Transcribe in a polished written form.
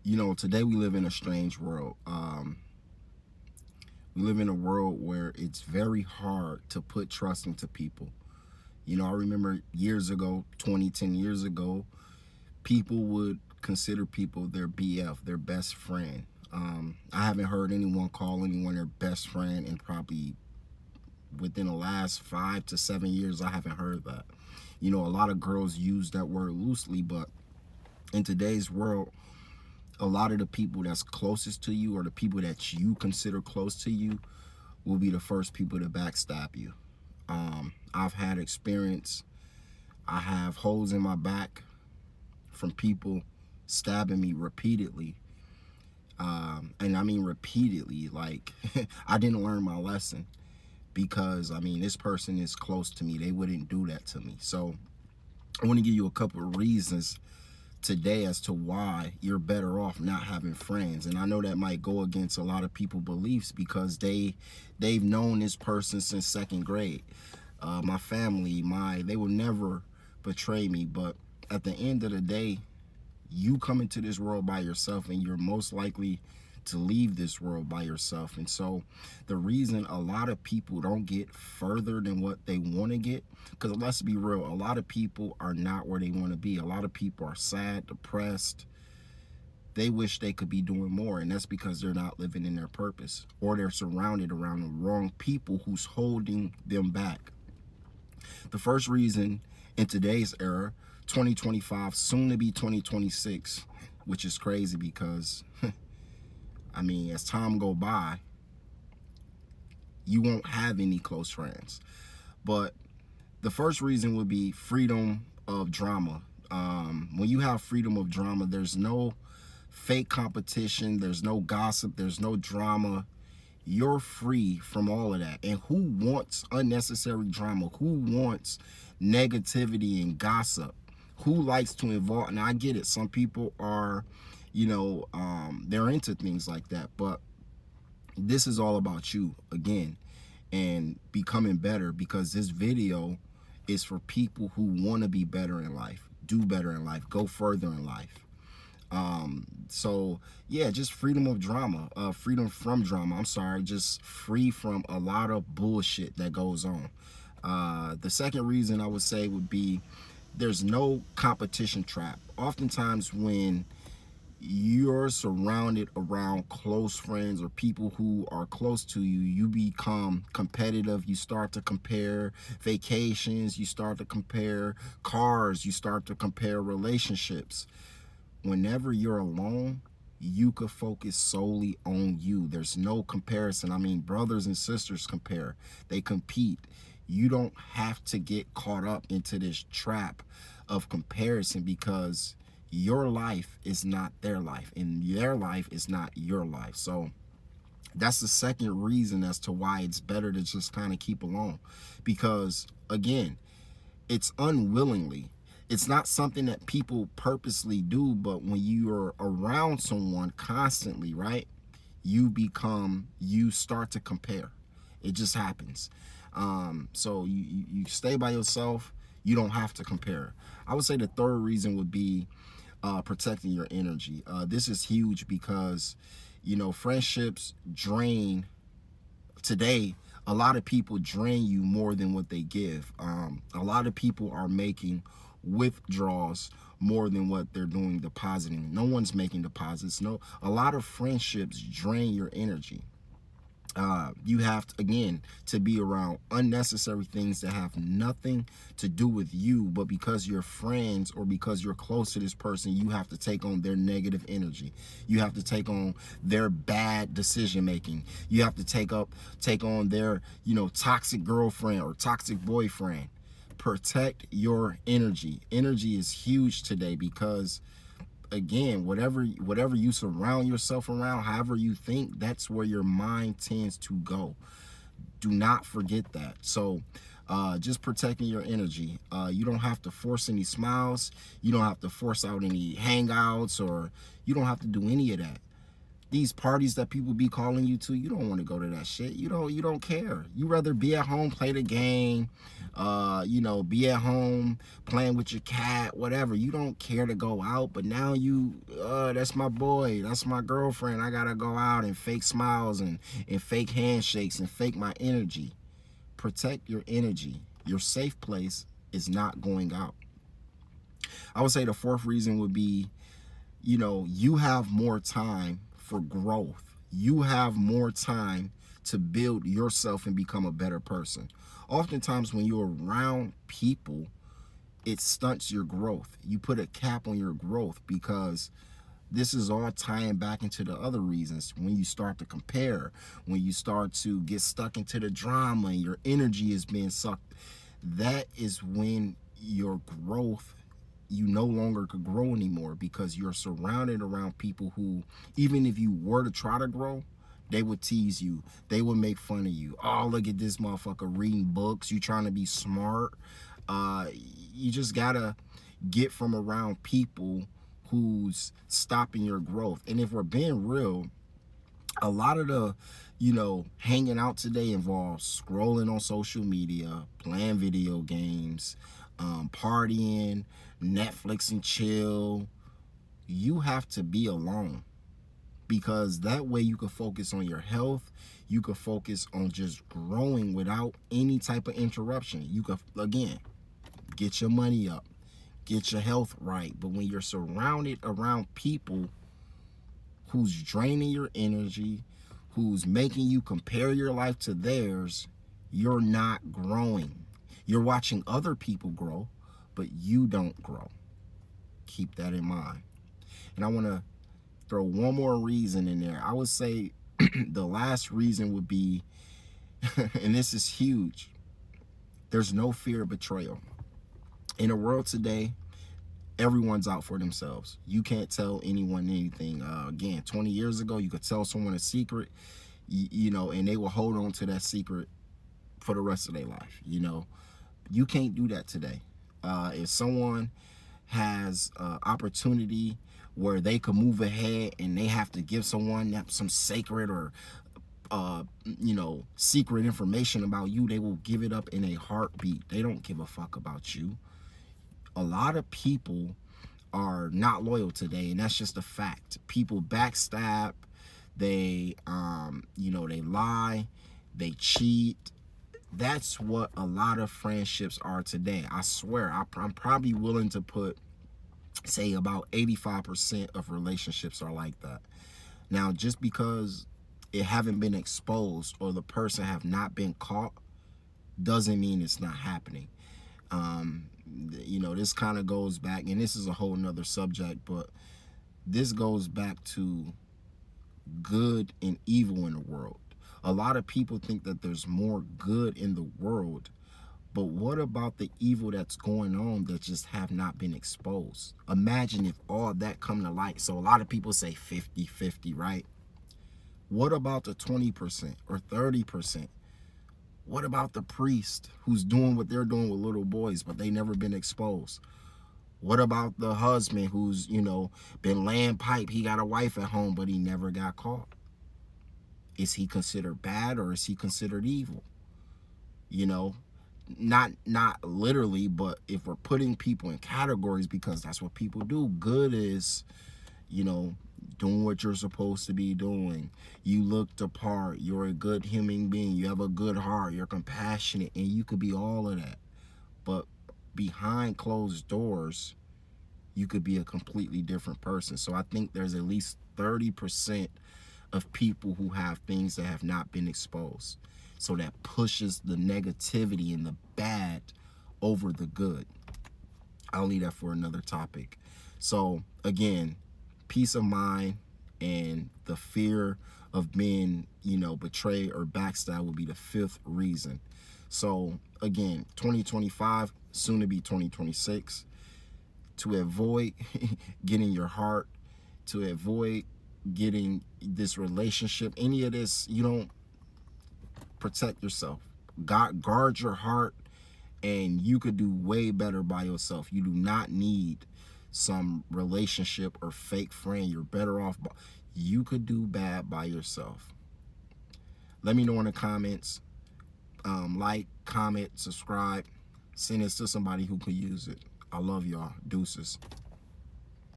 Today we live in a strange world. We live in a world where it's very hard to put trust into people. I remember years ago, 10 years ago, people would consider people their BF, their best friend. I haven't heard anyone call anyone their best friend in probably within the last 5 to 7 years. I haven't heard that. A lot of girls use that word loosely, but in today's world, a lot of the people that's closest to you or the people that you consider close to you will be the first people to backstab you. I've had experience. I have holes in my back from people stabbing me repeatedly. And I mean repeatedly. Like, I didn't learn my lesson because, this person is close to me. They wouldn't do that to me. So I want to give you a couple of reasons today as to why you're better off not having friends. And I know that might go against a lot of people's beliefs because they've known this person since second grade. My family, they will never betray me. But at the end of the day, you come into this world by yourself, and you're most likely to leave this world by yourself. And so the reason a lot of people don't get further than what they want to get, because let's be real, a lot of people are not where they want to be. A lot of people are sad, depressed. They wish they could be doing more, and that's because they're not living in their purpose, or they're surrounded around the wrong people who's holding them back. The first reason in today's era, 2025, soon to be 2026, which is crazy because as time go by, you won't have any close friends. But the first reason would be freedom of drama. When you have freedom of drama, there's no fake competition, there's no gossip, there's no drama. You're free from all of that. And who wants unnecessary drama? Who wants negativity and gossip? Who likes to involve? And I get it. Some people are, they're into things like that. But this is all about you, again, and becoming better, because this video is for people who want to be better in life, do better in life, go further in life. So yeah, just freedom of drama, freedom from drama. I'm sorry, just free from a lot of bullshit that goes on. The second reason I would say would be there's no competition trap. Oftentimes when you're surrounded around close friends or people who are close to you, you become competitive. You start to compare vacations, you start to compare cars, you start to compare relationships. Whenever you're alone, you could focus solely on you. There's no comparison. Brothers and sisters compare, they compete. You don't have to get caught up into this trap of comparison, because your life is not their life and their life is not your life. So that's the second reason as to why it's better to just kind of keep alone, because again, it's unwillingly. It's not something that people purposely do, but when you're around someone constantly, right, you start to compare. It just happens. So you stay by yourself. You don't have to compare. I would say the third reason would be protecting your energy. This is huge because, friendships drain. Today, a lot of people drain you more than what they give. A lot of people are making withdrawals more than what they're doing depositing. No one's making deposits. A lot of friendships drain your energy. You have to, again, to be around unnecessary things that have nothing to do with you, but because you're friends or because you're close to this person, you have to take on their negative energy. You have to take on their bad decision making. You have to take on their, toxic girlfriend or toxic boyfriend. Protect your energy. Energy is huge today because, again, whatever you surround yourself around, however you think, that's where your mind tends to go. Do not forget that. So just protecting your energy. You don't have to force any smiles. You don't have to force out any hangouts, or you don't have to do any of that. These parties that people be calling you to, you don't want to go to that shit. You don't care. You rather be at home, play the game, be at home playing with your cat, whatever. You don't care to go out, but now that's my boy, that's my girlfriend. I gotta go out and fake smiles and fake handshakes and fake my energy. Protect your energy. Your safe place is not going out. I would say the fourth reason would be, you have more time for growth. You have more time to build yourself and become a better person. Oftentimes when you're around people, it stunts your growth. You put a cap on your growth, because this is all tying back into the other reasons. When you start to compare, when you start to get stuck into the drama and your energy is being sucked, that is when your growth, you no longer could grow anymore, because you're surrounded around people who, even if you were to try to grow, they would tease you. They would make fun of you. Oh, look at this motherfucker reading books. You trying to be smart. You just gotta get from around people who's stopping your growth. And if we're being real, a lot of the, hanging out today involves scrolling on social media, playing video games, partying, Netflix and chill. You have to be alone, because that way you can focus on your health. You can focus on just growing without any type of interruption. You can, again, get your money up, get your health right. But when you're surrounded around people who's draining your energy, who's making you compare your life to theirs, you're not growing. You're watching other people grow, but you don't grow. Keep that in mind. And I want to throw one more reason in there. I would say the last reason would be, and this is huge, there's no fear of betrayal. In a world today, everyone's out for themselves. You can't tell anyone anything. Again, 20 years ago, you could tell someone a secret, and they will hold on to that secret for the rest of their life. You can't do that today. If someone has opportunity where they could move ahead and they have to give someone some sacred or secret information about you, they will give it up in a heartbeat. They don't give a fuck about you. A lot of people are not loyal today, and that's just a fact. People backstab, they they lie, they cheat. That's what a lot of friendships are today. I swear, I'm probably willing to say about 85% of relationships are like that. Now, just because it haven't been exposed or the person have not been caught doesn't mean it's not happening. This kind of goes back, and this is a whole nother subject, but this goes back to good and evil in the world. A lot of people think that there's more good in the world, but what about the evil that's going on that just have not been exposed? Imagine if all that come to light. So a lot of people say 50-50, right? What about the 20% or 30%? What about the priest who's doing what they're doing with little boys, but they never been exposed? What about the husband who's, been laying pipe? He got a wife at home, but he never got caught. Is he considered bad, or is he considered evil? Not literally, but if we're putting people in categories, because that's what people do. Good is, doing what you're supposed to be doing. You look the part. You're a good human being. You have a good heart. You're compassionate, and you could be all of that. But behind closed doors, you could be a completely different person. So I think there's at least 30% of people who have things that have not been exposed. So that pushes the negativity and the bad over the good. I'll leave that for another topic. So again, peace of mind and the fear of being, betrayed or backstabbed would be the fifth reason. So again, 2025, soon to be 2026, to avoid getting your heart, to avoid getting this relationship, any of this, you don't protect yourself. Guard your heart, and you could do way better by yourself. You do not need some relationship or fake friend. You're better off. you could do bad by yourself. Let me know in the comments. Like, comment, subscribe. Send this to somebody who could use it. I love y'all. Deuces.